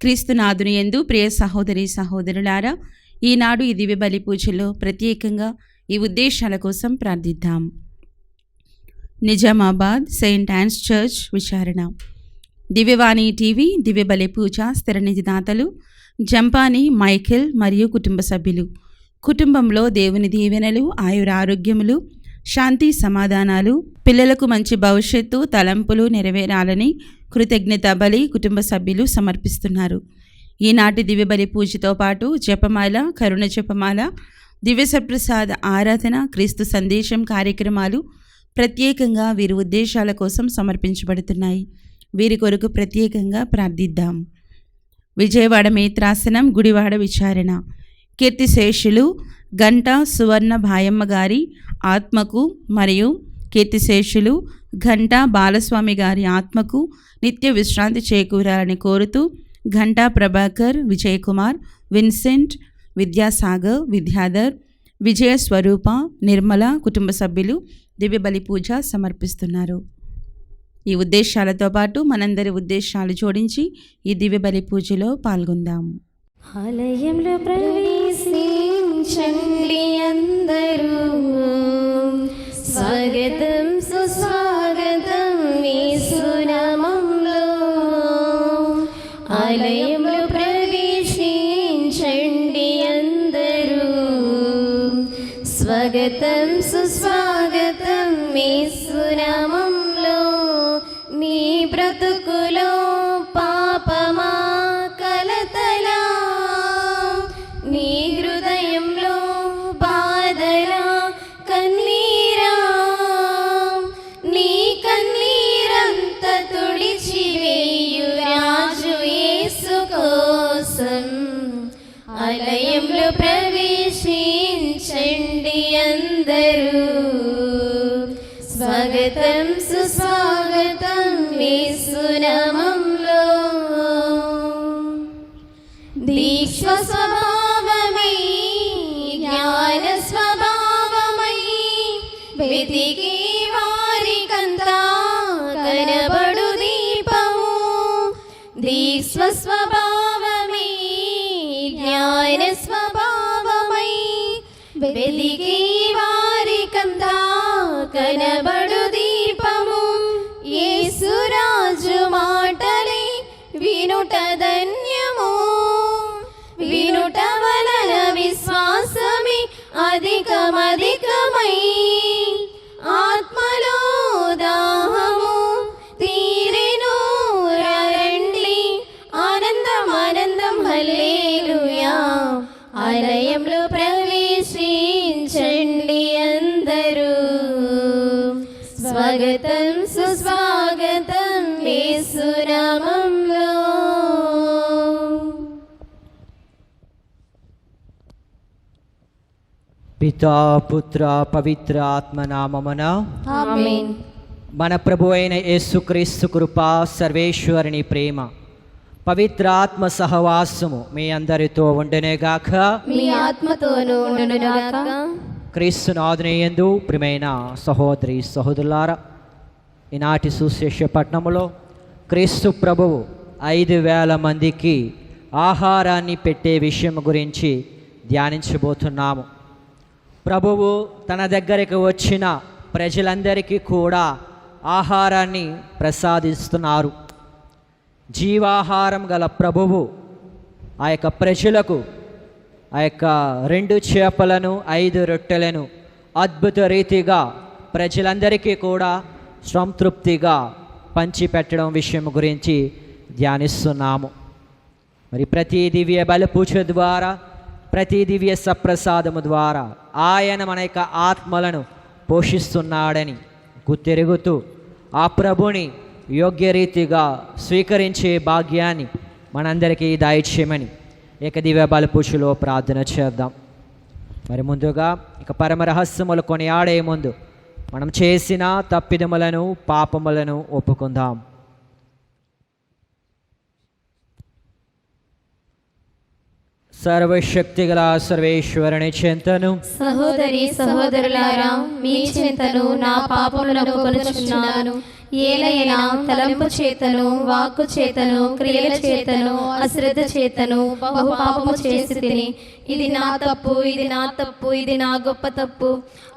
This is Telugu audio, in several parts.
క్రీస్తునాథుని యందు ప్రియ సహోదరి సహోదరులారా, ఈనాడు ఈ దివ్య బలి పూజలో ప్రత్యేకంగా ఈ ఉద్దేశాల కోసం ప్రార్థిద్దాం. నిజామాబాద్ సెయింట్ యాన్స్ చర్చ్ విచారణ. దివ్యవాణి టీవీ దివ్య బలి పూజ స్థిర నిధిదాతలు జంపాని మైఖేల్ మరియు కుటుంబ సభ్యులు. కుటుంబంలో దేవుని దీవెనలు, ఆయురారోగ్యములు, శాంతి సమాధానాలు, పిల్లలకు మంచి భవిష్యత్తు, తలంపులు నెరవేరాలని కృతజ్ఞత బలి కుటుంబ సభ్యులు సమర్పిస్తున్నారు. ఈనాటి దివ్య బలి పూజతో పాటు జపమాల, కరుణ జపమాల, దివ్య సప్రసాద ఆరాధన, క్రీస్తు సందేశం కార్యక్రమాలు ప్రత్యేకంగా వీరి ఉద్దేశాల కోసం సమర్పించబడుతున్నాయి. వీరి కొరకు ప్రత్యేకంగా ప్రార్థిద్దాం. విజయవాడ మేత్రాసనం గుడివాడ విచారణ. కీర్తిశేషులు గంట సువర్ణ భాయమ్మ గారి ఆత్మకు మరియు కీర్తిశేషులు ఘంటా బాలస్వామి గారి ఆత్మకు నిత్య విశ్రాంతి చేకూరాలని కోరుతూ ఘంటా ప్రభాకర్, విజయకుమార్, విన్సెంట్, విద్యాసాగర్, విద్యాధర్, విజయ స్వరూప, నిర్మల కుటుంబ సభ్యులు దివ్య బలి పూజ సమర్పిస్తున్నారు. ఈ ఉద్దేశాలతో పాటు మనందరి ఉద్దేశాలు జోడించి ఈ దివ్య బలి పూజలో పాల్గొందాం. ఆలయంలో ప్రవేశించండి అందరూ, స్వాగతం సుస్వాగతం యేసునామంలో. ఆలయంలో ప్రవేశించండి అందరూ, స్వాగతం సుస్వాగతం యేసునామంలో. నీ బ్రతుకులో పాపమా కలతలా, నీ హృదయంలో బాధలా కన్నీరా, నీ కన్నీరంత తుడిచివేయు రాజు యేసు కోసం. ఆలయంలో ప్రవేశించండి అందరూ, స్వాగతం సుస్వాగతం యేసునామంలో. దీక్ష స్వభావమై జ్ఞాన స్వభావమై వెతికి వారికంతా కనబడు దీపము. దీక్ష స్వభావమై జ్ఞాన స్వభావమై వెతికి వారికంతా కనబడు దీపము. యేసురాజు మాటలే వినుట ధన్యము, వినుట వలన విశ్వాసమే అధికమధికమై ఆత్మలో దాహము తీరెను. రండి ఆనందం ఆనందం హల్లెలూయా. ఆలయంలో ప్రవేశించండి అందరూ, స్వాగతం సుస్వాగతం యేసునామంలో. పితా పుత్ర పవిత్ర ఆత్మ నామమున ఆమేన్. మన ప్రభు అయిన యేసుక్రీస్తు కృప, సర్వేశ్వరుని ప్రేమ, పవిత్ర ఆత్మ సహవాసము మీ అందరితో ఉండునుగాక, మీ ఆత్మతోనూ ఉండునుగాక. క్రీస్తునాథుని యందు ప్రియమైన సహోదరి సహోదరులారా, ఈనాటి సుశేష పట్టణములో క్రీస్తు ప్రభువు 5,000 మందికి ఆహారాన్ని పెట్టే విషయం గురించి ధ్యానించబోతున్నాము. ప్రభువు తన దగ్గరికి వచ్చిన ప్రజలందరికీ కూడా ఆహారాన్ని ప్రసాదిస్తున్నారు. జీవాహారం గల ప్రభువు ఆ యొక్క ప్రజలకు ఆ యొక్క 2 చేపలను 5 రొట్టెలను అద్భుత రీతిగా ప్రజలందరికీ కూడా సంతృప్తిగా పంచిపెట్టడం విషయం గురించి ధ్యానిస్తున్నాము. మరి ప్రతి దివ్య బలి పూజ ద్వారా, ప్రతి దివ్య సప్రసాదము ద్వారా ఆయన మన యొక్క ఆత్మలను పోషిస్తున్నాడని గుర్తెరుగుతూ ఆ ప్రభుని యోగ్యరీతిగా స్వీకరించే భాగ్యాన్ని మనందరికీ దయచేయమని ఏక దివ్య బలి పూజలో ప్రార్థన చేద్దాం. మరి ముందుగా ఇక పరమ రహస్యములు కొనియాడే ముందు మనం చేసిన తప్పిదములను పాపములను ఒప్పుకుందాం. సర్వశక్తిగల సర్వేశ్వరుని చెంతను సహోదరి సహోదరులారా, మీ చెంతను నా పాపములను ఒప్పుకొనుచున్నాను. ఏలైనా తలంపు చేతను, వాక్కు చేతను, క్రియల చేతను, అశ్రద్ధ చేతను బహు పాపము చేసి తిని, ఇది నా తప్పు, ఇది నా తప్పు, ఇది నా గొప్ప తప్పు.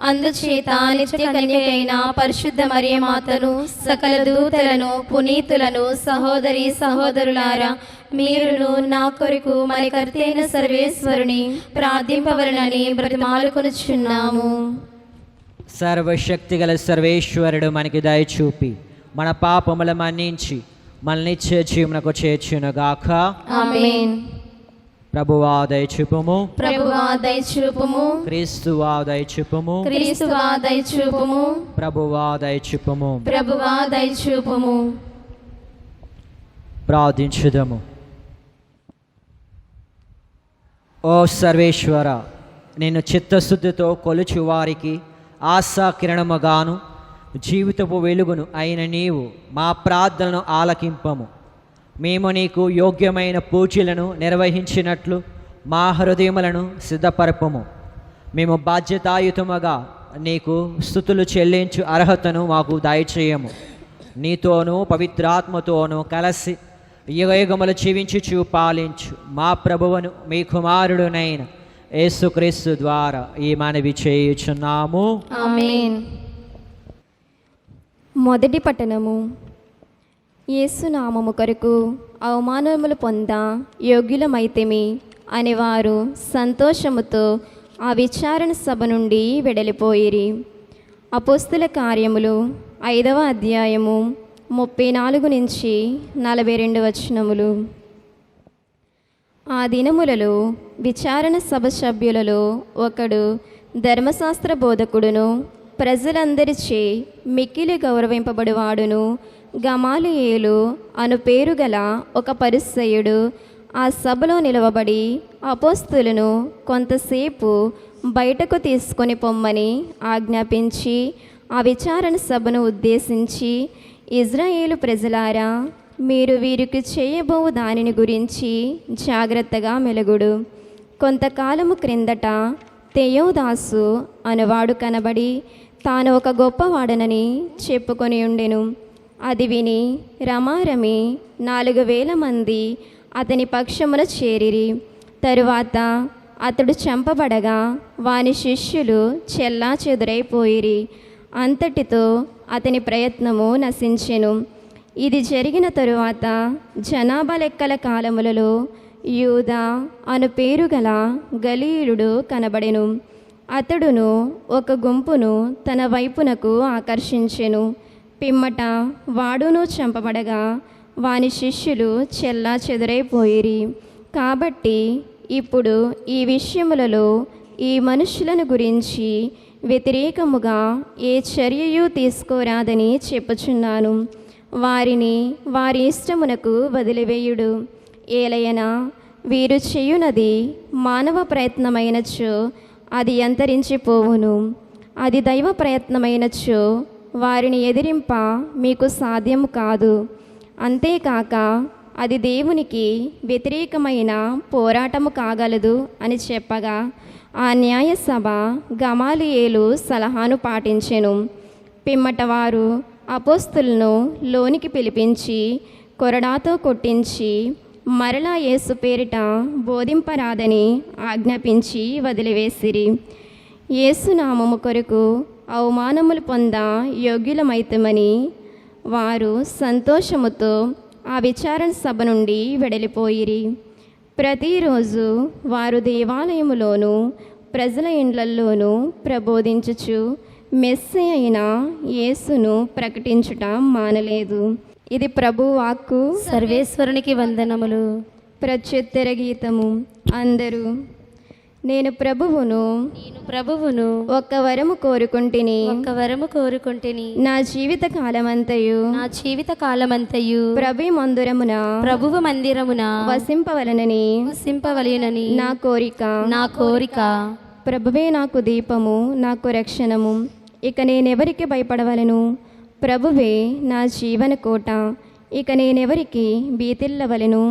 అందుచేత నిత్య కన్యకైన పరిశుద్ధ మరియమాతను, సకల దూతలను, పునీతులను, సహోదరి సహోదరులారా, మీరును నా కొరకు మన కర్త అయిన సర్వేశ్వరుని ప్రార్థింపవలనని బ్రతిమాలుకొనుచున్నాము. సర్వశక్తిగల సర్వేశ్వరుడు మనకి దయచూపి మన పాపముల మన్నించి మన నిత్య జీవనకు చేర్చునుగాక. ఆమేన్. ప్రభువా దయచూపుము, ప్రభువా దయచూపుము, క్రీస్తువా దయచూపుము, క్రీస్తువా దయచూపుము, ప్రభువా దయచూపుము. ప్రభువా దయచూపుము. ప్రార్థించుదము. ఓ సర్వేశ్వర, నేను చిత్తశుద్ధితో కొలుచు వారికి ఆశా కిరణముగాను జీవితపు వెలుగును అయిన నీవు మా ప్రార్థనను ఆలకింపము. మేము నీకు యోగ్యమైన పూజలను నిర్వహించినట్లు మా హృదయములను సిద్ధపరపము. మేము బాధ్యతాయుతముగా నీకు స్తుతులు చెల్లించు అర్హతను మాకు దయచేయము. నీతోనూ పవిత్రాత్మతోనూ కలిసి యుగయుగములు జీవించుచు పాలించు మా ప్రభువును మీ కుమారుడునైన యేసుక్రీస్తు ద్వారా ఈ మనవి చేయుచున్నాము. ఆమేన్. మొదటి పట్టణము. యేసునామము కొరకు అవమానములు పొంద యోగ్యులమైతిమి అని వారు సంతోషముతో ఆ విచారణ సభ నుండి వెడలిపోయిరి. అపోస్తుల కార్యములు 5వ అధ్యాయము 34 నుంచి 42 వచనములు. ఆ దినములలో విచారణ సభ సభ్యులలో ఒకడు ధర్మశాస్త్ర బోధకుడును ప్రజలందరిచే మిక్కిలి గౌరవింపబడువాడును గమాలియేలు అను పేరు గల ఒక పరిసయ్యుడు ఆ సభలో నిలవబడి అపోస్తులను కొంతసేపు బయటకు తీసుకొని పొమ్మని ఆజ్ఞాపించి ఆ విచారణ సభను ఉద్దేశించి, ఇజ్రాయేలు ప్రజలారా, మీరు వీరికి చేయబోవు దానిని గురించి జాగ్రత్తగా మెలగుడు. కొంతకాలము క్రిందట తెయోదాసు అనువాడు కనబడి తాను ఒక గొప్పవాడనని చెప్పుకొని ఉండెను. అది విని రమారమి 4,000 మంది అతని పక్షమున చేరిరి. తరువాత అతడు చంపబడగా వాని శిష్యులు చెల్లా చెదురైపోయిరి. అంతటితో అతని ప్రయత్నము నశించెను. ఇది జరిగిన తరువాత జనాభా లెక్కల కాలములలో యూదా అను పేరు గల గలీలుడు కనబడెను. అతడును ఒక గుంపును తన వైపునకు ఆకర్షించెను. పిమ్మట వాడును చంపబడగా వాని శిష్యులు చెల్లా చెదురైపోయిరి. కాబట్టి ఇప్పుడు ఈ విషయములలో ఈ మనుషులను గురించి వ్యతిరేకముగా ఏ చర్యయు తీసుకోరాదని చెప్పుచున్నాను. వారిని వారి ఇష్టమునకు వదిలివేయుడు. ఏలయనా వీరు చేయునది మానవ ప్రయత్నమైనచో అది అంతరించిపోవును. అది దైవ ప్రయత్నమైనచో వారిని ఎదిరింప మీకు సాధ్యము కాదు. అంతేకాక అది దేవునికి వ్యతిరేకమైన పోరాటము కాగలదు అని చెప్పగా ఆ న్యాయసభ గమాలియేలు సలహాను పాటించెను. పిమ్మట వారు అపోస్తులను లోనికి పిలిపించి కొరడాతో కొట్టించి మరలా యేసు పేరిట బోధింపరాదని ఆజ్ఞాపించి వదిలివేసిరి. యేసునామము కొరకు అవమానములు పొంద యోగ్యులమైతమని వారు సంతోషముతో ఆ విచారణ సభ నుండి వెడలిపోయిరి. ప్రతిరోజు వారు దేవాలయములోను ప్రజల ఇండ్లల్లోనూ ప్రబోధించుచు మెస్సే అయిన యేసును ప్రకటించుట మానలేదు. ఇది ప్రభు వాక్కు. సర్వేశ్వరునికి వందనములు. ప్రత్యుత్తర గీతము. అందరూ నేను ప్రభువును ఒక్క వరము కోరుకుంటిని నా జీవిత కాలమంతయు ప్రభువు మందిరమున వసింపవలెనని నా కోరిక. ప్రభువే నాకు దీపము, నాకు రక్షణము. ఇక నేనెవరికి భయపడవలను? ప్రభువే నా జీవన కోట. ఇక నేనెవరికి భీతిల్లవలెను?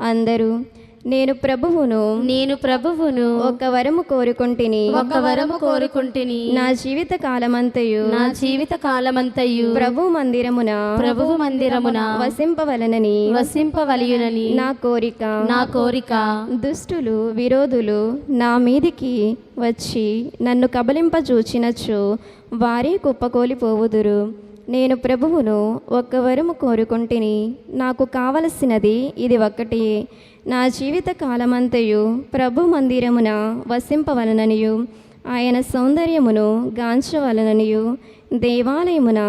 అందరూ నేను ప్రభువును ఒక వరము కోరుకుంటిని నా జీవిత కాలమంతయు ప్రభువు మందిరమున వసింపవలయునని నా కోరిక దుష్టులు విరోధులు నా మీదికి వచ్చి నన్ను కబలింపజూచినచో వారే కుప్పకూలిపోవుదురు. నేను ప్రభువును ఒక్క వరము కోరుకుంటిని, నాకు కావలసినది ఇది ఒక్కటి, నా జీవిత కాలమంతయు ప్రభు మందిరమున వసింపవలననియు ఆయన సౌందర్యమును గాంచవలననియు దేవాలయమున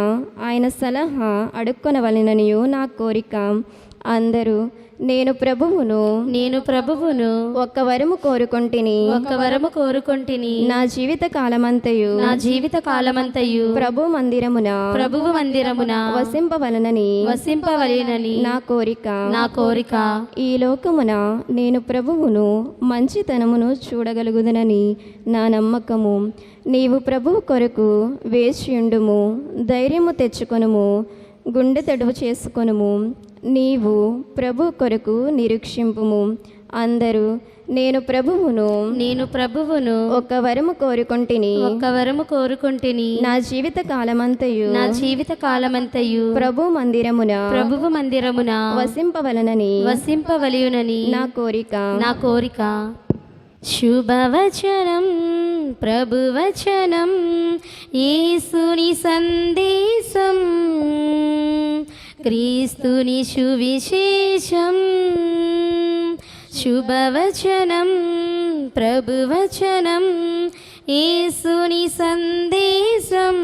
ఆయన సలహా అడుక్కొనవలననియు నా కోరిక. అందరూ నేను ప్రభువును ఒక్క వరము కోరుకొంటిని నా జీవిత కాలమంతయు ప్రభు మందిరమున వసింపవలనని నా కోరిక. ఈ లోకమున నేను ప్రభువును మంచితనమును చూడగలుగుదనని నా నమ్మకము. నీవు ప్రభువు కొరకు వేచియుండుము, ధైర్యము తెచ్చుకొనుము, గుండె తడువు చేసుకొనుము. నీవు ప్రభు కొరకు నిరీక్షింపుము. అందరూ నేను ప్రభువును ఒక వరము కోరుకొంటిని నా జీవిత కాలమంతయు ప్రభు మందిరమున వసింపవలయునని నా కోరిక. శుభవచనం ప్రభువచనం యేసుని సందేశం క్రీస్తుని సువిశేషం. శుభవచనం ప్రభువచనం యేసుని సందేశం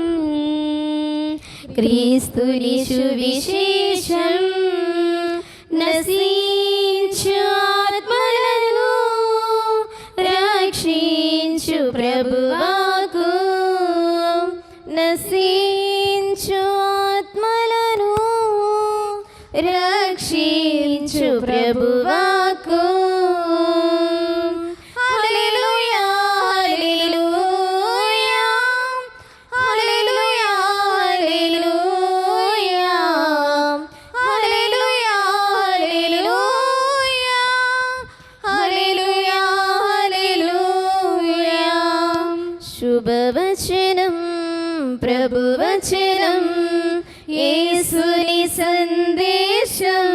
క్రీస్తుని సువిశేషం. నశించు ఆత్మలను రక్షించు ప్రభువాకు, నశించు ఆత్మలను రక్షించు ప్రభువాకు. హల్లెలూయా హల్లెలూయా హల్లెలూయా హల్లెలూయా హల్లెలూయా హల్లెలూయా హల్లెలూయా. శుభవచనం ప్రభువచనం యేసుని సందేశం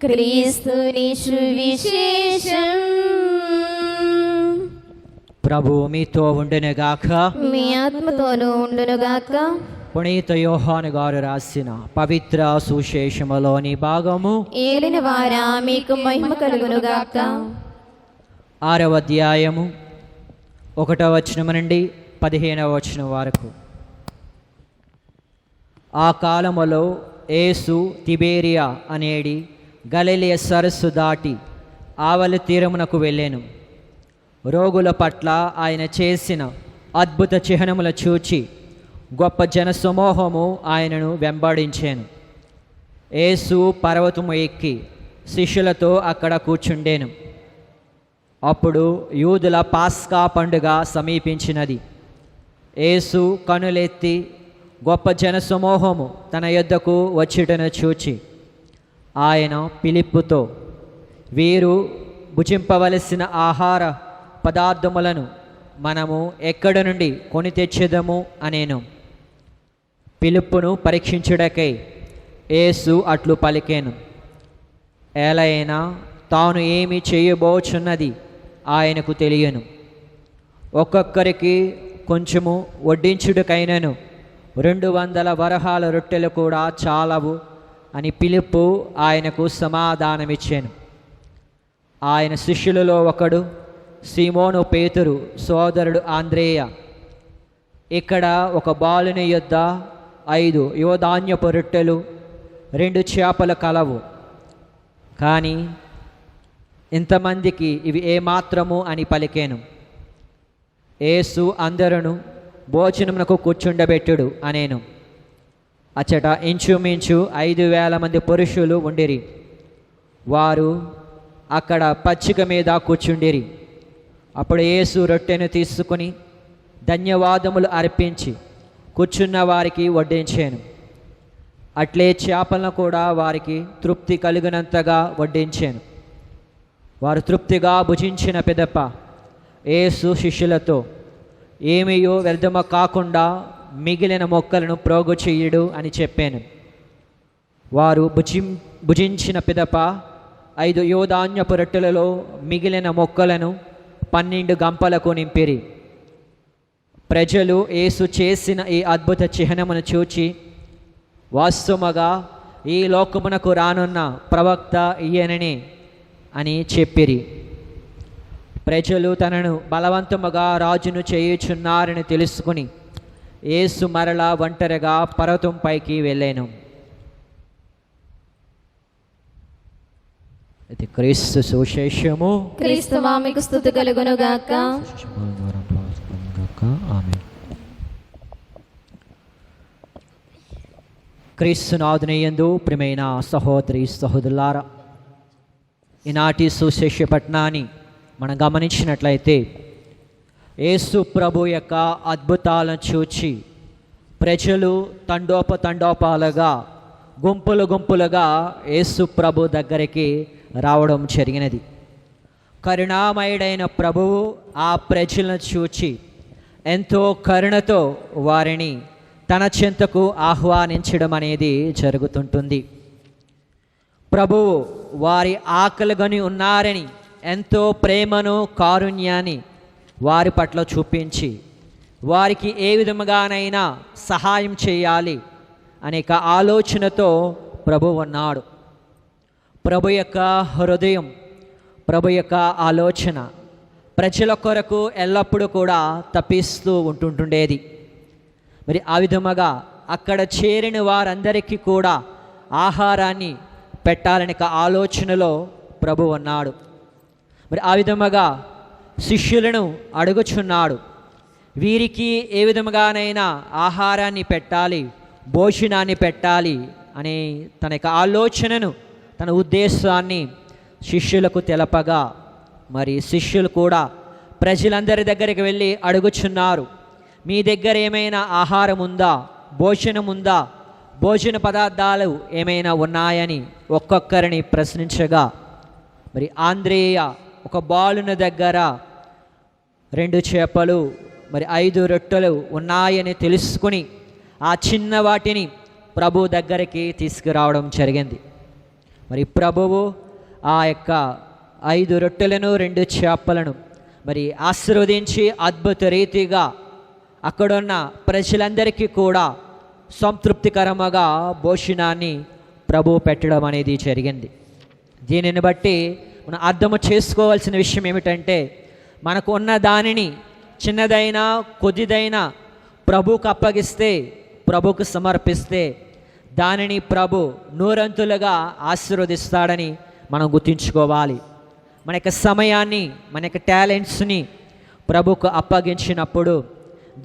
క్రీస్తుని సువిశేషం. ప్రభు మీతో ఉండునుగాక, మీ ఆత్మతోనూ ఉండునుగాక. పునీత యోహాను గారు రాసిన పవిత్ర సువిశేషములోని భాగము. ఏలిన వారా మీకు మహిమ కలుగునుగాక. 6వ అధ్యాయము 1వ వచనం నుండి 15వ వచనం వరకు. ఆ కాలములో యేసు తిబేరియా అనేడి గలిలయ సరస్సు దాటి ఆవలి తీరమునకు వెళ్ళాను. రోగుల పట్ల ఆయన చేసిన అద్భుత చిహ్నముల చూచి గొప్ప జనసమూహము ఆయనను వెంబడించాను. యేసు పర్వతము ఎక్కి శిష్యులతో అక్కడ కూర్చుండెను. అప్పుడు యూదుల పాస్కా పండుగ సమీపించినది. యేసు కనులెత్తి గొప్ప జనసమూహము తన యొద్దకు వచ్చుటను చూచి ఆయన ఫిలిప్పుతో, వీరు భుజింపవలసిన ఆహార పదార్థములను మనము ఎక్కడి నుండి కొని తెచ్చేదము అనేను. ఫిలిప్పును పరీక్షించుటకై యేసు అట్లు పలికెను. ఏలైనా తాను ఏమి చేయబోచున్నది ఆయనకు తెలియను. ఒక్కొక్కరికి కొంచెము వడ్డించుటకైనను 200 వరహాల రొట్టెలు కూడా చాలవు అని ఫిలిప్పు ఆయనకు సమాధానమిచ్చాను. ఆయన శిష్యులలో ఒకడు సీమోను పేతురు సోదరుడు ఆంద్రేయ, ఇక్కడ ఒక బాలుని యొద్ద 5 యువధాన్యపు రొట్టెలు 2 చేపలు కలవు, కానీ ఇంతమందికి ఇవి ఏమాత్రము అని పలికేను. యేసు అందరూ భోజనమునకు కూర్చుండబెట్టుడు అనేను. అచ్చట ఇంచుమించు 5,000 మంది పురుషులు ఉండిరి. వారు అక్కడ పచ్చిక మీద కూర్చుండిరి. అప్పుడు యేసు రొట్టెను తీసుకుని ధన్యవాదములు అర్పించి కూర్చున్న వారికి వడ్డించాను. అట్లే చేపలను కూడా వారికి తృప్తి కలిగినంతగా వడ్డించాను. వారు తృప్తిగా భుజించిన పిదప యేసు శిష్యులతో, ఏమీయో వ్యర్థమ కాకుండా మిగిలిన మొక్కలను ప్రోగు చెయ్యడు అని చెప్పాను. వారు భుజించిన పిదప 5 యోధాన్యపు రొట్టెలలో మిగిలిన మొక్కలను 12 గంపలకు నింపిరి. ప్రజలు యేసు చేసిన ఈ అద్భుత చిహ్నమును చూచి, వాస్తవముగా ఈ లోకమునకు రానున్న ప్రవక్త ఈయననే అని చెప్పిరి. ప్రజలు తనను బలవంతముగా రాజును చేయుచున్నారని తెలుసుకుని యేసు మరలా ఒంటరిగా పర్వతం పైకి వెళ్ళాను. ఇది క్రీస్తు సువిశేషము. క్రీస్తువా మీకు స్తుతి కలుగును గాక. ఆమేన్. క్రీస్తునాథునియందు ప్రియమైన సహోదరి సహోదరులారా, ఈనాటి సుశేష పట్టణాన్ని మనం గమనించినట్లయితే యేసు ప్రభు యొక్క అద్భుతాలను చూచి ప్రజలు తండోపాలుగా గుంపులు గుంపులుగా యేసు ప్రభు దగ్గరికి రావడం జరిగినది. కరుణామయుడైన ప్రభువు ఆ ప్రజలను చూచి ఎంతో కరుణతో వారిని తన చెంతకు ఆహ్వానించడం అనేది జరుగుతుంటుంది. ప్రభువు వారి ఆకలిగొని ఉన్నారని ఎంతో ప్రేమను కారుణ్యాన్ని వారి పట్ల చూపించి వారికి ఏ విధముగానైనా సహాయం చేయాలి అనేక ఆలోచనతో ప్రభు ఉన్నాడు. ప్రభు యొక్క హృదయం, ప్రభు యొక్క ఆలోచన ప్రజల కొరకు ఎల్లప్పుడూ కూడా తప్పిస్తూ ఉంటుండేది. మరి ఆ విధముగా అక్కడ చేరిన వారందరికీ కూడా ఆహారాన్ని పెట్టాలనే ఆలోచనలో ప్రభు ఉన్నాడు. మరి ఆ విధముగా శిష్యులను అడుగుచున్నాడు, వీరికి ఏ విధముగానైనా ఆహారాన్ని పెట్టాలి, భోజనాన్ని పెట్టాలి అనే తన యొక్క ఆలోచనను, తన ఉద్దేశాన్ని శిష్యులకు తెలపగా, మరి శిష్యులు కూడా ప్రజలందరి దగ్గరికి వెళ్ళి అడుగుచున్నారు, మీ దగ్గర ఏమైనా ఆహారం ఉందా, భోజనం ఉందా, భోజన పదార్థాలు ఏమైనా ఉన్నాయని ఒక్కొక్కరిని ప్రశ్నించగా, మరి ఆంద్రేయ ఒక బాలున దగ్గర 2 చేపలు మరి 5 రొట్టెలు ఉన్నాయని తెలుసుకుని ఆ చిన్న వాటిని ప్రభు దగ్గరికి తీసుకురావడం జరిగింది. మరి ప్రభువు ఆ యొక్క 5 రొట్టెలను 2 చేపలను మరి ఆశీర్వదించి అద్భుత రీతిగా అక్కడున్న ప్రజలందరికీ కూడా సంతృప్తికరముగా భోజనాన్ని ప్రభు పెట్టడం అనేది జరిగింది. దీనిని బట్టి మనం అర్థము చేసుకోవాల్సిన విషయం ఏమిటంటే, మనకు ఉన్న దానిని చిన్నదైనా కొద్దిదైనా ప్రభుకు అప్పగిస్తే, ప్రభుకు సమర్పిస్తే దానిని ప్రభు నూరంతులుగా ఆశీర్వదిస్తాడని మనం గుర్తుంచుకోవాలి. మన యొక్క సమయాన్ని, మన యొక్క టాలెంట్స్ని ప్రభుకు అప్పగించినప్పుడు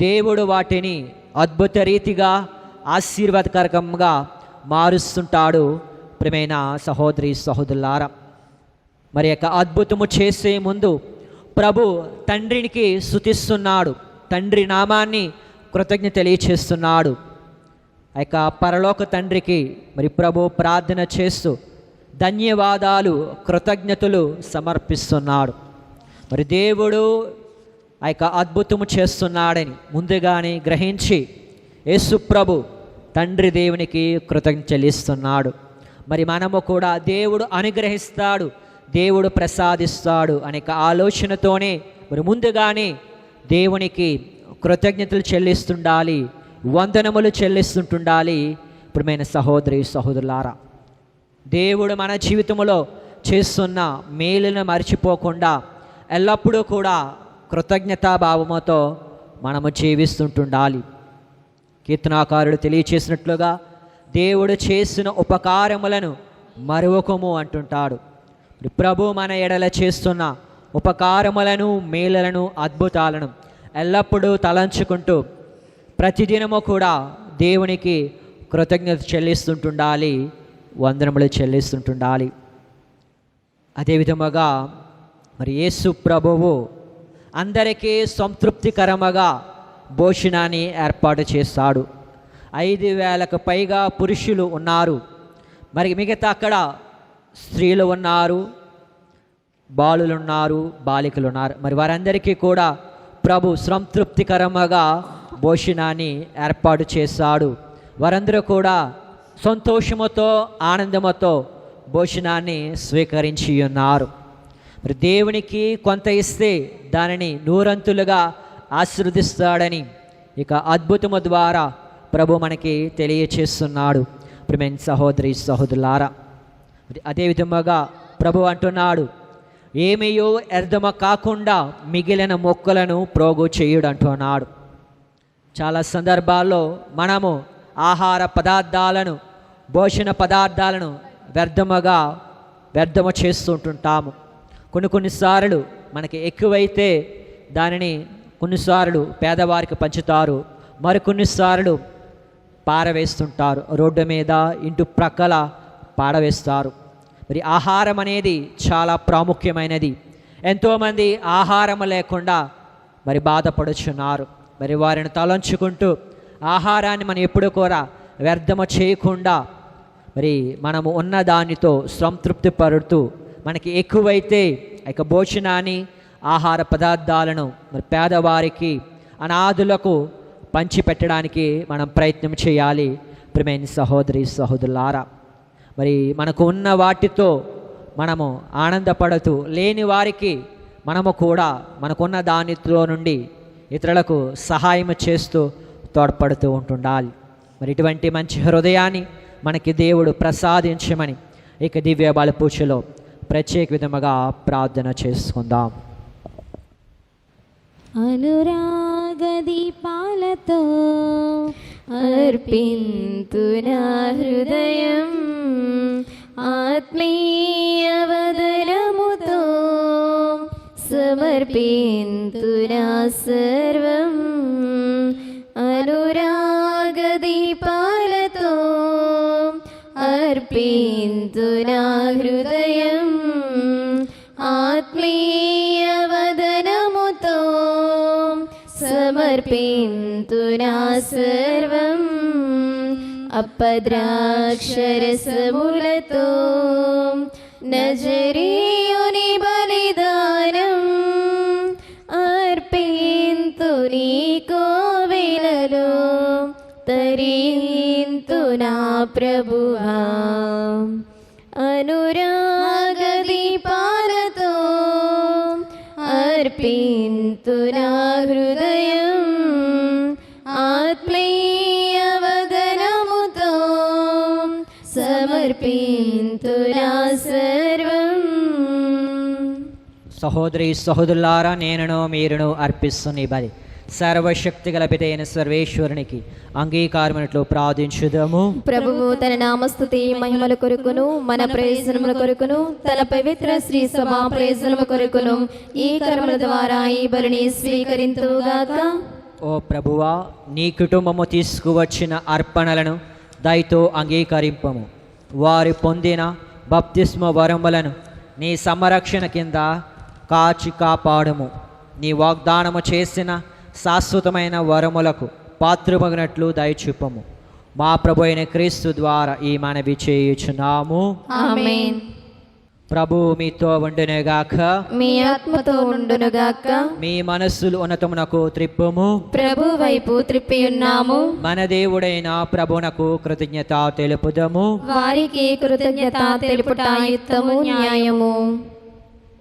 దేవుడు వాటిని అద్భుత రీతిగా ఆశీర్వాదకరంగా మారుస్తుంటాడు. ప్రియమైన సహోదరి సహోదరులారా, మరి యొక్క అద్భుతము చేసే ముందు ప్రభు తండ్రికి స్తుతిస్తున్నాడు, తండ్రి నామాన్ని కృతజ్ఞత తెలియచేస్తున్నాడు. ఆ యొక్క పరలోక తండ్రికి మరి ప్రభు ప్రార్థన చేస్తూ ధన్యవాదాలు, కృతజ్ఞతలు సమర్పిస్తున్నాడు. మరి దేవుడు ఆ యొక్క అద్భుతము చేస్తున్నాడని ముందుగానే గ్రహించి యేసు ప్రభు తండ్రి దేవునికి కృతజ్ఞత చెల్లిస్తున్నాడు. మరి మనము కూడా దేవుడు అనుగ్రహిస్తాడు, దేవుడు ప్రసాదిస్తాడు అనే ఆలోచనతోనే మరి ముందుగానే దేవునికి కృతజ్ఞతలు చెల్లిస్తుండాలి, వందనములు చెల్లిస్తుంటుండాలి. ప్రియమైన సహోదరి సహోదరులారా, దేవుడు మన జీవితంలో చేస్తున్న మేలును మర్చిపోకుండా ఎల్లప్పుడూ కూడా కృతజ్ఞతాభావముతో మనము జీవిస్తుంటుండాలి. కీర్తనాకారుడు తెలియచేసినట్లుగా దేవుడు చేసిన ఉపకారములను మరువకము అంటుంటాడు. ప్రభు మన ఎడల చేస్తున్న ఉపకారములను, మేలులను, అద్భుతాలను ఎల్లప్పుడూ తలంచుకుంటూ ప్రతిదినము కూడా దేవునికి కృతజ్ఞత చెల్లిస్తుంటుండాలి, వందనములు చెల్లిస్తుంటుండాలి. అదేవిధముగా మరి యేసు ప్రభువు అందరికీ సంతృప్తికరముగా భోజనాన్ని ఏర్పాటు చేస్తాడు. 5,000కు పైగా పురుషులు ఉన్నారు, మరి మిగతా అక్కడ స్త్రీలు ఉన్నారు, బాలులున్నారు, బాలికలున్నారు. మరి వారందరికీ కూడా ప్రభు సంతృప్తికరంగా భోజనాన్ని ఏర్పాటు చేశాడు. వారందరూ కూడా సంతోషముతో ఆనందముతో భోజనాన్ని స్వీకరించి ఉన్నారు. మరి దేవునికి కొంత ఇస్తే దానిని నూరంతులుగా ఆశీర్వదిస్తాడని ఇక అద్భుతము ద్వారా ప్రభు మనకి తెలియచేస్తున్నాడు. ప్రియమైన సహోదరి సహోదరులారా, అదే విధముగా ప్రభు అంటున్నాడు, ఏమయో వ్యర్థము కాకుండా మిగిలిన మొక్కలను ప్రోగు చేయుడు అంటున్నాడు. చాలా సందర్భాల్లో మనము ఆహార పదార్థాలను, భోజన పదార్థాలను వ్యర్థము చేస్తుంటుంటాము. కొన్నిసార్లు మనకి ఎక్కువైతే దానిని కొన్నిసార్లు పేదవారికి పంచుతారు, మరికొన్నిసార్లు పారవేస్తుంటారు, రోడ్డు మీద ఇంటి ప్రక్కల పారవేస్తారు. మరి ఆహారం అనేది చాలా ప్రాముఖ్యమైనది. ఎంతోమంది ఆహారం లేకుండా మరి బాధపడుచున్నారు. మరి వారిని తలంచుకుంటూ ఆహారాన్ని మనం ఎప్పుడు కూడా వ్యర్థము చేయకుండా మరి మనము ఉన్న దానితో సంతృప్తి పడుతూ మనకి ఎక్కువైతే ఇక భోజనాన్ని, ఆహార పదార్థాలను మరి పేదవారికి, అనాథులకు పంచిపెట్టడానికి మనం ప్రయత్నం చేయాలి. ప్రియమైన సహోదరి సహోదరులారా, మరి మనకు ఉన్న వాటితో మనము ఆనందపడుతూ లేని వారికి మనము కూడా మనకున్న దానితో నుండి ఇతరులకు సహాయం చేస్తూ తోడ్పడుతూ ఉంటుండాలి. మరి ఇటువంటి మంచి హృదయాన్ని మనకి దేవుడు ప్రసాదించమని ఇక దివ్య బలి పూజలో ప్రత్యేక విధముగా ప్రార్థన చేసుకుందాం. అనురాగ దీపాలతో అర్పింతు నా హృదయం, ఆత్మీయ వదనముతో సమర్పింతు నా సర్వం. అనురాగ దీపాలతో అర్పింతు నా హృదయం, ఆత్మీయ వదనముతో సమర్పింతు నా సర్వం. అప్పద్రాక్షరసములతో నజరీయుని బలిదానం అర్పింతు నీ కోవెలలో, తరింతు నా ప్రభువా. అనురాగ దీపాలతో అర్పింతు నా హృదయం, ఆత్మీయ వదనముతో సమర్పింతు నా సర్వం. సహోదరి సహోదరులారా, నేనును మీరును అర్పిస్తున్న ఈ బలి సర్వశక్తి గల పితైన సర్వేశ్వరునికి అంగీకారమైనట్లు ప్రార్థించుదాము. ప్రభువు తన నామస్తుతి మహిమల కొరకును మన ప్రయోజనముల కొరకును తన పవిత్ర శ్రీ సభా ప్రయోజనముల కొరకును ఈ కర్మల ద్వారా ఈ బలిని స్వీకరింతుగాక. ఓ ప్రభువా, నీ కుటుంబము తీసుకువచ్చిన అర్పణలను దయతో అంగీకరింపము. వారి పొందిన బప్తిస్మ వరములను నీ సంరక్షణ కింద కాచి కాపాడము. నీ వాగ్దానము చేసిన శాశ్వతమైన వరములకు పాత్రమగినట్లు దయచూపము. మా ప్రభు అయిన క్రీస్తు ద్వారా ఈ మనవి చేయుచున్నాము. ఆమేన్. ప్రభు మీతో ఉండునుగాక, మీ ఆత్మతో ఉండునుగాక. మీ మనస్సులు ఉన్నతమునకు త్రిప్పుము. ప్రభు వైపు త్రిప్పి ఉన్నాము. మన దేవుడైన ప్రభునకు కృతజ్ఞత తెలుపుదము. వారికి కృతజ్ఞత తెలుపుట యుక్తము, న్యాయము.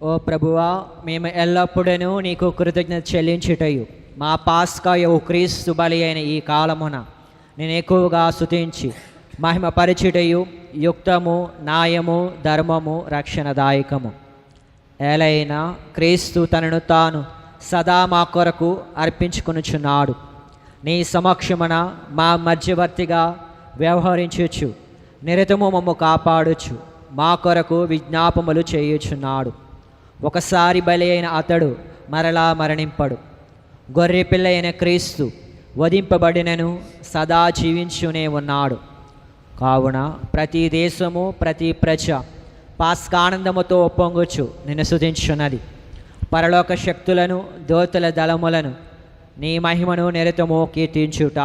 ఓ ప్రభువా, మేము ఎల్లప్పుడూ నీకు కృతజ్ఞత చెల్లించుటయు మా పాస్కాయు క్రీస్తు బలి అయిన ఈ కాలమున నేను ఎక్కువగా స్తుతించి మహిమ పరిచుటయు యుక్తము, న్యాయము, ధర్మము, రక్షణదాయకము. ఏలైనా క్రీస్తు తనను తాను సదా మా కొరకు అర్పించుకొనుచున్నాడు. నీ సమక్షమున మా మధ్యవర్తిగా వ్యవహరించుచు నిరతము మమ్ము కాపాడుచు మా కొరకు విజ్ఞాపములు చేయుచున్నాడు. ఒకసారి బలి అయిన అతడు మరలా మరణింపడు. గొర్రెపిల్ల అయిన క్రీస్తు వధింపబడినను సదా జీవించునే ఉన్నాడు. కావున ప్రతి దేశము, ప్రతి ప్రజ పాస్కానందముతో ఒప్పొంగుచు నిన్ను స్తుతించున్నది. పరలోక శక్తులను, దోతల దళములను నీ మహిమను నిరతము కీర్తించుట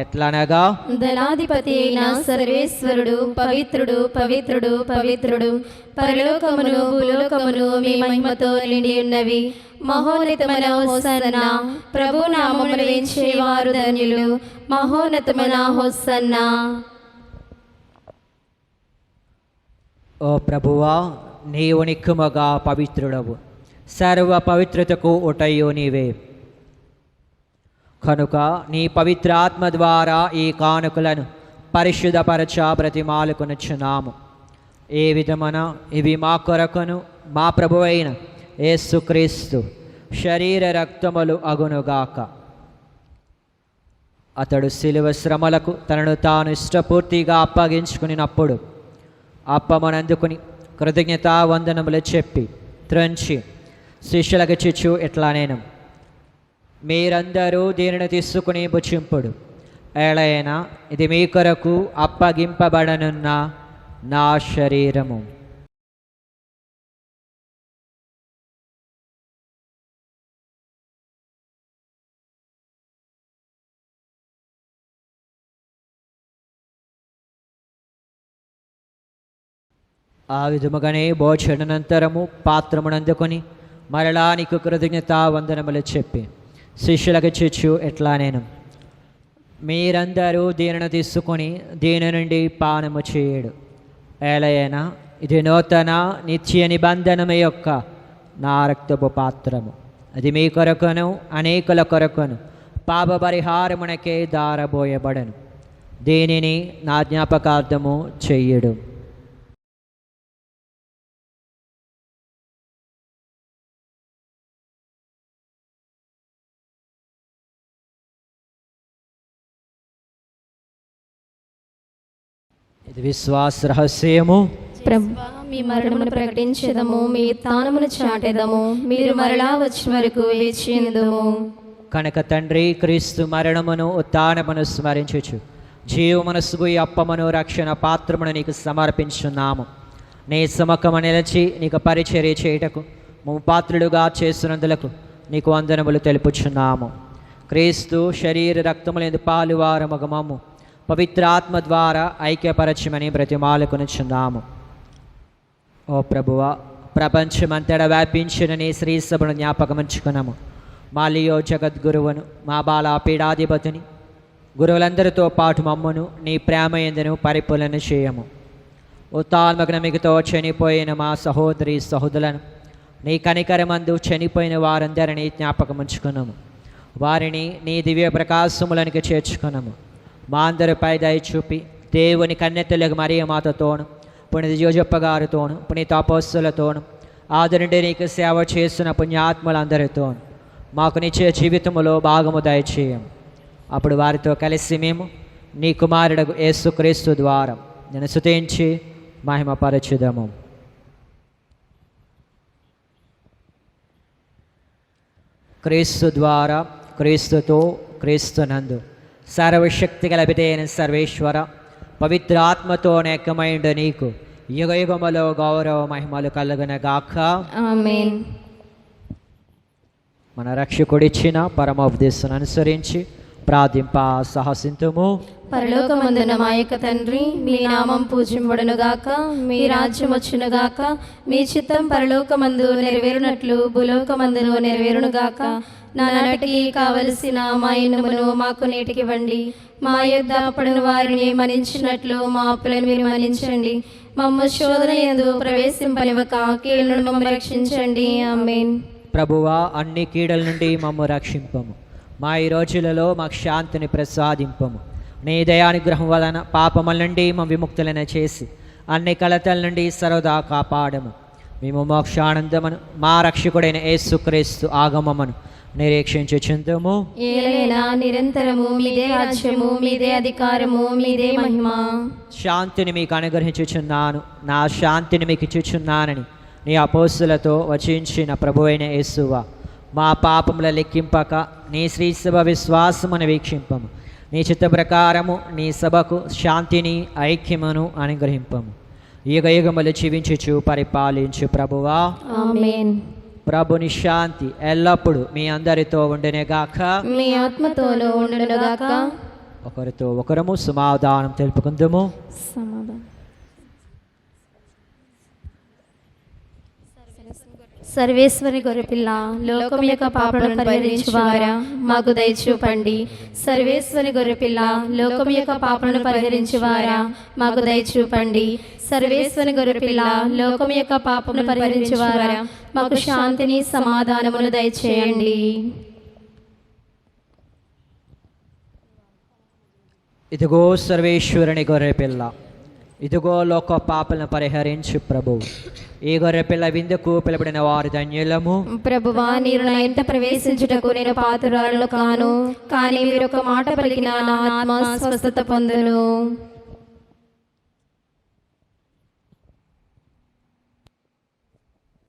ఎట్లనగా, దళాధిపతి అయిన సర్వేశ్వరుడు పవిత్రుడు పవిత్రుడు పవిత్రుడు, పరలోకమును భూలోకమును మీ మహిమతో నిండి ఉన్నవి. మహోన్నతమైన హోసన్నా, ప్రభు నామమును వేంచేవారు ధన్యులు. మహోన్నతమైన హోసన్నా. ఓ ప్రభువా, నీవు నిక్కుమగా పవిత్రుడవు, సర్వ పవిత్రతకు ఒటయ్యో నీవే. కనుక నీ పవిత్ర ఆత్మ ద్వారా ఈ కానుకలను పరిశుద్ధపరచ బ్రతిమాలుకొనుచున్నాము. ఏ విధమున ఇవి మా కొరకును మా ప్రభువైన యేసుక్రీస్తు శరీర రక్తములు అగునుగాక. అతడు శిలువ శ్రమలకు తనను తాను ఇష్టపూర్తిగా అప్పగించుకునినప్పుడు అప్పమనందుకుని కృతజ్ఞతా వందనములు చెప్పి త్రంచి శిష్యులకు చిచ్చు ఎట్లానేను, మీరందరూ దీనిని తీసుకుని భుజింపుడు. ఏలైనా ఇది మీ కొరకు అప్పగింపబడనున్న నా శరీరము. ఆ విధముగానే భోజనంతరము పాత్రమునందుకొని మరలా నీకు కృతజ్ఞతా వందనములు చెప్పి శిష్యులకు చిచ్చు ఎట్లానేను, మీరందరూ దీనిని తీసుకొని దీని నుండి పానము చేయుడు. ఏలైనా ఇది నూతన నిత్య నిబంధనము యొక్క నా రక్తపు పాత్రము. అది మీ కొరకును అనేకుల కొరకును పాప పరిహారమునకే దారబోయబడను. దీనిని నా జ్ఞాపకార్థము చెయ్యడు. ఇది విశ్వాస రహస్యము. ప్రభు, మీ మరణమును ప్రకటించెదము, మీ తానమును చాటెదము, మీరు మరలా వచ్చే వరకు వేచియుందుము. కనుక తండ్రి, క్రీస్తు మరణమును ఉత్థానమును స్మరించుచు జీవమనస్సుకు ఈ అప్పమును రక్షణ పాత్రమును నీకు సమర్పించున్నాము. నీ సముఖము నిలిచి నీకు పరిచర్య చేయుటకు మమ్ము పాత్రులుగా చేస్తున్నందులకు నీకు వందనములు తెలుపుచున్నాము. క్రీస్తు శరీర రక్తములందు పాలువారముగ మమ్ము పవిత్రాత్మ ద్వారా ఐక్యపరచమని బ్రతిమాలుకొనుచున్నాము. ఓ ప్రభువా, ప్రపంచమంతటా వ్యాపించిన నీ శ్రీ సభను జ్ఞాపకముంచుకున్నాము. మా లియో జగద్గురువును, మా బాల పీఠాధిపతిని, గురువులందరితో పాటు మమ్మును నీ ప్రేమ యందును పరిపూర్ణ చేయము. ఉత్తాత్మగ్నమికతో చనిపోయిన మా సహోదరి సహోదరులను నీ కనికరమందు చనిపోయిన వారందరినీ జ్ఞాపకముంచుకున్నాము. వారిని నీ దివ్య ప్రకాశములనికి చేర్చుకున్నాము. మా అందరిపై దయ చూపి దేవుని కన్యతలకు మరియ మాతతోను, పునీత జోజప్ప గారితోను, పునీత అపోస్తలులతోను, ఆదరుండి నీకు సేవ చేస్తున్న పుణ్యాత్ములందరితోను మాకు నిత్య జీవితములో భాగము దయచేయం. అప్పుడు వారితో కలిసి మేము నీ కుమారుడు యేసుక్రీస్తు ద్వారా నేను స్తుతించి మహిమపరచుదము. క్రీస్తు ద్వారా, క్రీస్తుతో, క్రీస్తునందు సర్వశక్తి గల పితైన సర్వేశ్వర పవిత్ర ఆత్మతో ఏకమైండు నీకు యుగ యుగములో గౌరవ మహిమలు కలుగునగాక. ఆమేన్. మన రక్షకుడిచ్చిన పరమోపదేశాన్ని అనుసరించి ప్రార్థింప సాహసింతుము. పరలోకమందున మా యొక్క తండ్రి, మీ నామం పూజింపబడునుగాక, మీ రాజ్యం వచ్చునుగాక, మీ చిత్తం పరలోకమందు నెరవేరునట్లు భూలోకమందును నెరవేరునుగాక. నానాటికి కావలసిన మా ఇనుమును మాకు నేటికివ్వండి. మా యొద్ద అప్పుడును వారిని మన్నించినట్లు మా అప్పులను మీరు మన్నించండి. మమ్మ శోధన యందు ప్రవేశింపనివ్వక కీడు నుండి మమ్మల్ని రక్షించండి. ఆమేన్. ప్రభువా, అన్ని కీడల నుండి మమ్ము రక్షింపము. మా ఈ రోజులలో మాకు శాంతిని ప్రసాదింపము. నీ దయానుగ్రహం వలన పాపముల నుండి మా విముక్తులను చేసి అన్ని కలతల నుండి సర్వదా కాపాడము. మేము మోక్షానందమును మా రక్షకుడైన యేసుక్రీస్తు ఆగమమును నిరీక్షించుచుందుము. ఏలైనా నిరంతరము మీదే రాజ్యము, మీదే అధికారము, మీదే మహిమ. శాంతిని మీకు అనుగ్రహించుచున్నాను, నా శాంతిని మీకు ఇచ్చుచున్నానని నీ అపోస్తులతో వచించిన ప్రభువైన యేసువా, మా పాపముల లెక్కింపక నీ శ్రీ సభ విశ్వాసమును వీక్షింపము. నీ చిత్త ప్రకారము నీ సభకు శాంతిని ఐక్యమును అనుగ్రహింపము. యుగ యుగములు జీవించుచు పరిపాలించు ప్రభువా. ఆమేన్. ప్రభుని శాంతి ఎల్లప్పుడూ మీ అందరితో ఉండునుగాక. మీ ఆత్మతోనూ ఉండునుగాక. ఒకరితో ఒకరము సమాధానం తెలుపుకుందాము. సమాధానం. సర్వేశ్వరి గొర్రెపిల్ల, లోకం యొక్క పాపలను పరిహరించువారా, మాకు దయ చూపండి. సర్వేశ్వరి గొర్రెపిల్ల, లోకం యొక్క పాపలను పరిహరించువారా, మాకు దయ చూపండి. సర్వేశ్వరి గొర్రెపిల్ల, లోకం యొక్క పాపలను పరిహరించువారా, మాకు శాంతిని సమాధానమును దయచేయండి. ఇదిగో సర్వేశ్వరుని గొర్రెపిల్ల, ఇదిగో లోక పాపలను పరిహరించు ప్రభువు. ఈ గొర్రెపిల్ల విందుకు పిలువబడిన వారు ధన్యులము. ప్రభువా, నీరు నా ఇంట ప్రవేశించుటకు నేను పాత్రురాలను కాను, కానీ మీరు ఒక మాట పలికిన నా ఆత్మ స్వస్థత పొందును.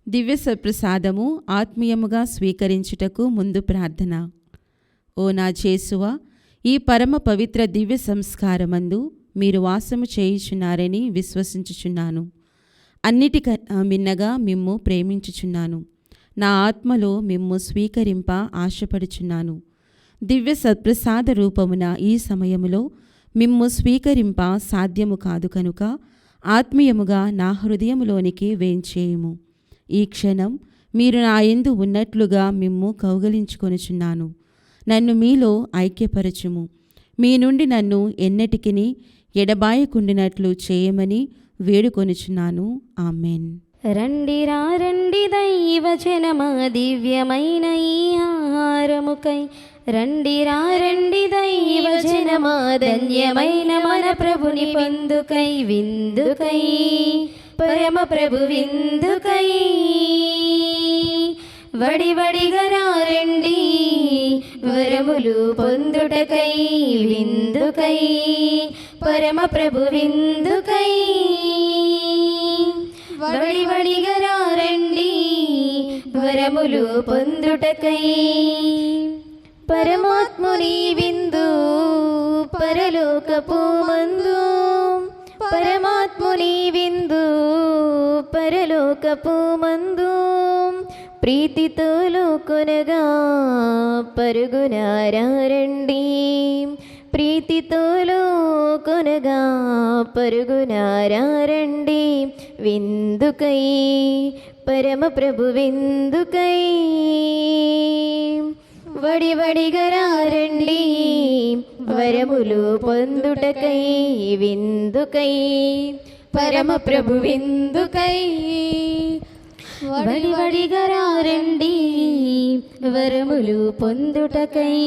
దివ్య సప్రసాదము ఆత్మీయముగా స్వీకరించుటకు ముందు ప్రార్థన. ఓ నా యేసువా, ఈ పరమ పవిత్ర దివ్య సంస్కారమందు మీరు వాసము చేయుచున్నారని విశ్వసించుచున్నాను. అన్నిటికన్నా మిన్నగా మిమ్ము ప్రేమించుచున్నాను. నా ఆత్మలో మిమ్ము స్వీకరింప ఆశపడుచున్నాను. దివ్య సత్ప్రసాద రూపమున ఈ సమయములో మిమ్ము స్వీకరింప సాధ్యము కాదు కనుక ఆత్మీయముగా నా హృదయములోనికి వేంచేయుము. ఈ క్షణం మీరు నా యందు ఉన్నట్లుగా మిమ్ము కౌగలించుకొనుచున్నాను. నన్ను మీలో ఐక్యపరచుము. మీ నుండి నన్ను ఎన్నటికిని ఎడబాయకుండినట్లు చేయమని వేడుకొనుచున్నాను. ఆమెన్. రండి రండి దైవ జనమా, దివ్యమైన ఈ ఆహారముకై. రండి రండి దైవ జనమా, ధన్యమైన మన ప్రభుని పొందుకై. విందుకై పరమ ప్రభు విందుకై. వడివడిగా రండి వరములు పొందుటకై. విందుకై పరమ ప్రభు విందుకై. వడివడిగా రండి వరములు పొందుటకై. పరమాత్ముని విందు పరలోకపు మందు. పరమాత్ముని విందు పరలోకపు మందు. ప్రీతితో లోకొనగా పరుగునారండి. ప్రీతితో లోకొనగా పరుగునారండి. విందుకై పరమ ప్రభు విందుకై. వడివడిగా రండి వరములు పొందుటకై. విందుకై పరమ ప్రభు విందుకై. వడివడిగా రండి వరములు పొందుటకై.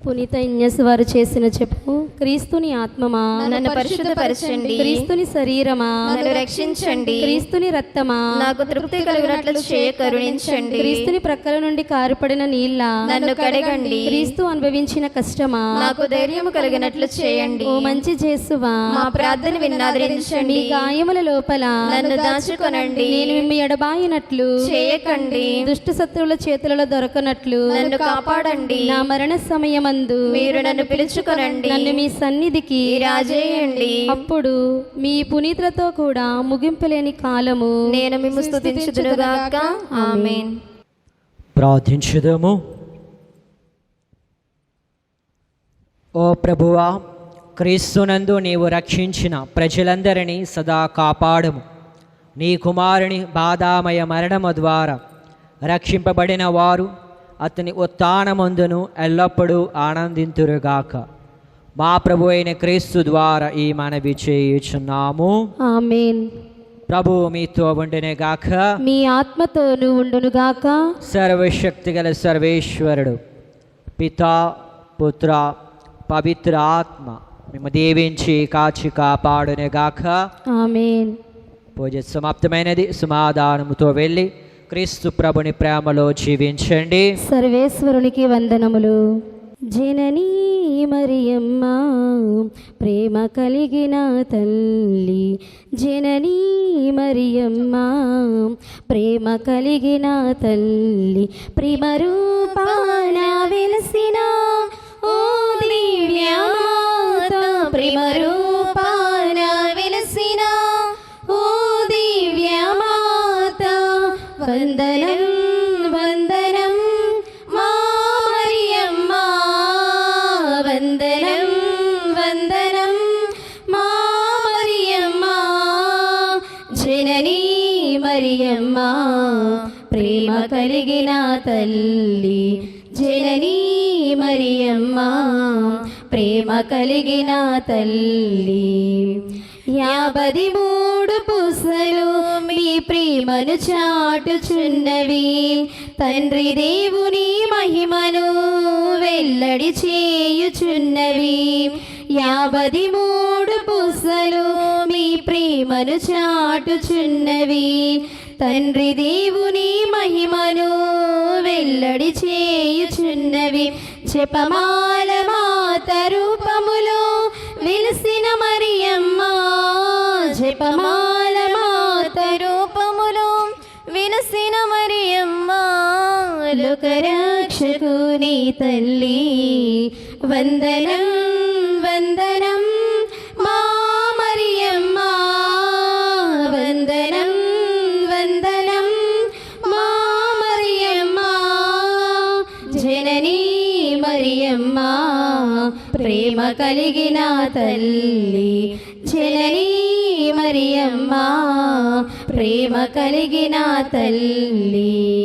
పునీత ఇన్యస్ వారు చేసిన చెప్పు. క్రీస్తుని ఆత్మమా, నన్ను పరిశుద్ధపరచండి. క్రీస్తుని శరీరమా, నన్ను రక్షించండి. క్రీస్తుని రక్తమా, నాకు తృప్తి కలిగినట్లు చేయ కరుణించండి. క్రీస్తుని ప్రక్కల నుండి కారుపడిన నీళ్ళ, నన్ను కడగండి. క్రీస్తు అనుభవించిన కష్టమా, నాకు ధైర్యము కలిగినట్లు చేయండి. ఓ మంచి జేసువా, మా ప్రార్థన విన్నాదరించండి. మీ గాయముల లోపల నన్ను దాచుకొనండి. నేను మిమ్ము ఎడబాయినట్లు చేయకండి. దుష్ట శత్రువుల చేతులలో దొరకనట్లు నన్ను కాపాడండి. నా మరణ సమయమందు మీరు నన్ను పిలుచుకొనండి. నన్ను మీ సన్నిధికి రాజేయండి. అప్పుడు మీ పునీతులతో కూడా ముగింపులేని కాలము నేను మిమ్ము స్తుతించుదునుగాక. ఆమేన్. ప్రార్థించుదము. ఓ ప్రభువా, క్రీస్తునందు నీవు రక్షించిన ప్రజలందరినీ సదా కాపాడము. నీ కుమారుని బాధామయ మరణము ద్వారా రక్షింపబడిన వారు అతని ఉత్థానమందును ఎల్లప్పుడూ ఆనందింతురుగాక. మా ప్రభు అయిన క్రీస్తు ద్వారా ఈ మనవి చేయుచున్నాము. ఆమేన్. ప్రభు మీతో ఉండునుగాక. మీ ఆత్మతోను ఉండునుగాక. సర్వశక్తి గల సర్వేశ్వరుడు పితా పుత్ర పవిత్ర ఆత్మ మేము దీవించి కాచి కాపాడునుగాక. ఆమేన్. పూజ సమాప్తమైనది. సమాధానముతో వెళ్ళి క్రీస్తు ప్రభుని ప్రేమలో జీవించండి. సర్వేశ్వరునికి వందనములు. జననీ మరియమ్మ, ప్రేమ కలిగిన తల్లి. జననీ మరియమ్మ, ప్రేమ కలిగిన తల్లి. ప్రేమ రూపాన వెలసిన ఓ దివ్యమాత. ప్రేమ రూపాన వెలసిన ఓ దివ్యమాత. వందనం వందనం మా మరియమ్మ, వందనం వందనం మా మరియమ్మ, జననీ మరియమ్మ, ప్రేమ కలిగిన తల్లి, జననీ మరియమ్మ, ప్రేమ కలిగిన తల్లి. 53 పూసలు మీ ప్రేమను చాటుచున్నవి, తండ్రి దేవుని మహిమను వెల్లడి చేయుచున్నవి. 53 పూసలు మీ ప్రేమను చాటుచున్నవి, తండ్రి దేవుని మహిమను వెల్లడి చేయుచున్నవి. జపమాల మాత రూపములో వెలిసిన మరియమ్మ, జపమాల మాత రూపములో వెలిసిన మరియమ్మ, లోకరక్షకుని తల్లి, వందనం వందనం మా మరియమ్మ, వందనం వందనం మా మరియమ్మ, జననీ మరియమ్మ, ప్రేమ కలిగిన తల్లి, జననీ మరియమ్మ, ప్రేమ కలిగిన తల్లి.